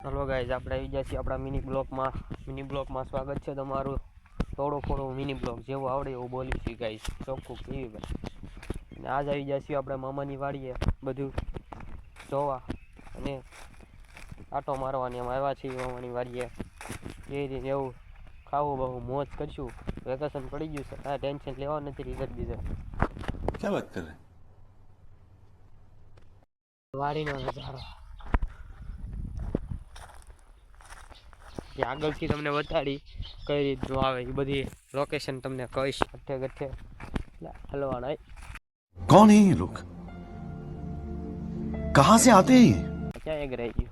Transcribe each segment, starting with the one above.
Hello guys, આપણે આવી ગયા છીએ આપણા મિની બ્લોગમાં સ્વાગત છે તમારું। થોડો મિની બ્લોગ જેવું આવડે એવું બોલી છે ગાઈસ, ચોખ્ખું કેવી ભાઈ। અને આજ આવી ગયા છીએ આપણે મામાની વાડીએ બધું જોવા અને આટો મારવાની એમ આવ્યા છીએ મામાની વાડીએ। એ રીતે એવું ખાવું બહુ મોજ કરશું। વેકેશન પડી ગયું છે, કાંઈ ટેન્શન લેવા નથી રિઝલ્ટ બીજે। क्या बात कर रहे हैं? વાડીનો નજારો આગળથી તમને બતાડી કઈ રીતનું આવે એ બધી લોકેશન તમને કહીશ। ગઠ્ઠે હલવાના कौन है ये लोग? कहाँ से आते हैं ये? ક્યાં એક રહી ગયું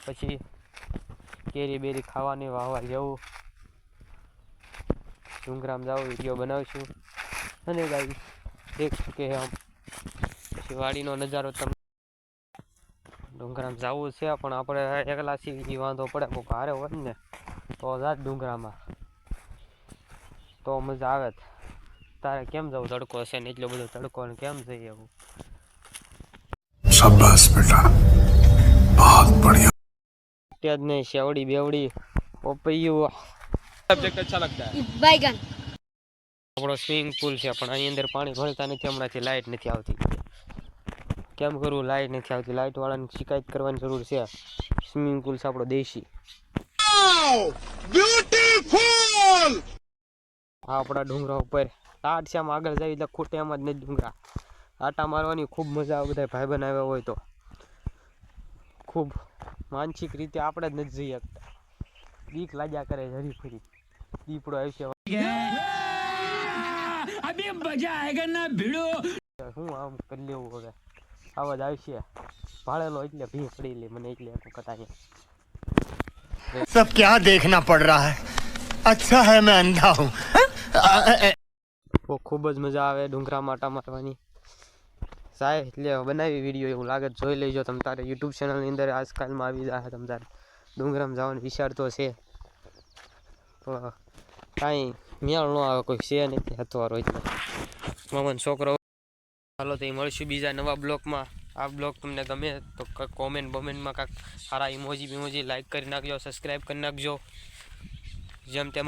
પછી કેરી બેરી ખાવાની વાહવા જવું, ડુંગરામ જવું, વિડીયો બનાવશું અને ગાઈ દેખ કે આમ પછી વાડીનો નજારો તમને ડુંગરામ જવું છે પણ આપણે એકલા છીએ વાંધો પડે, કોઈ ભારે હોય ને તો જાત ડુંગરામાં તો મજા આવે। તારે કેમ જવું? તડકો છે ને એટલો બધો તડકો ને કેમ જઈએ એવું? शाबाश बेटा, बहुत बढ़िया। જ નહીં સેવડી બેવડી પોપૈયું સબ્જેક્ટ अच्छा लगता है। बैगन આપણો સ્વિમિંગ પુલ છે પણ આની અંદર પાણી ભરતા નથી હમણાંથી, લાઇટ નથી આવતી। કેમ કરવું? લાઇટ નથી આવતી, લાઇટ વાળાને શિકાયત કરવાની જરૂર છે। સ્વિમિંગ પુલ છે આપણો દેશી। બ્યુટીફુલ આપણા ડુંગરા ઉપર લાટ છે, આમ આગળ જાય એટલે ખૂટે એમ જ નથી ડુંગરા। આટા મારવાની ખૂબ મજા આવે, બધા ભાઈ બન આવ્યા હોય તો ખૂબ માનસિક રીતે આપણે જ નથી જઈ શકતા, બીક લાગ્યા કરે હરી ફરી। દીપડો આવશે અભી મજા આયેગા ના ભીડો, હું આમ કરી લેવું હવે આવાજ આવશે ભાળેલો એટલે ભી પડી લે મને એટલે કટાય। सब क्या देखना पड़ रहा है? अच्छा है मैं अंधा हूँ। ખૂબ જ મજા આવે ડુંગરા માટા મારવાની। સાહેબ એટલે બનાવી વિડીયો એવું લાગે જોઈ લેજો તમે તારે યુટ્યુબ ચેનલની અંદર આજકાલમાં આવી જાય તમે તારે ડુંગરામાં જવાનો વિચાર તો છે તો કાંઈ મેળ ન આવે, કોઈ છે નથી હથવારો એટલે મામાનો છોકરો। હાલો તો મળશું બીજા નવા બ્લોગમાં। આ બ્લોગ તમને ગમે તો કોમેન્ટમાં કાંઈક સારા ઇમોજી લાઈક કરી નાખજો, સબસ્ક્રાઈબ કરી નાખજો, જેમ તેમ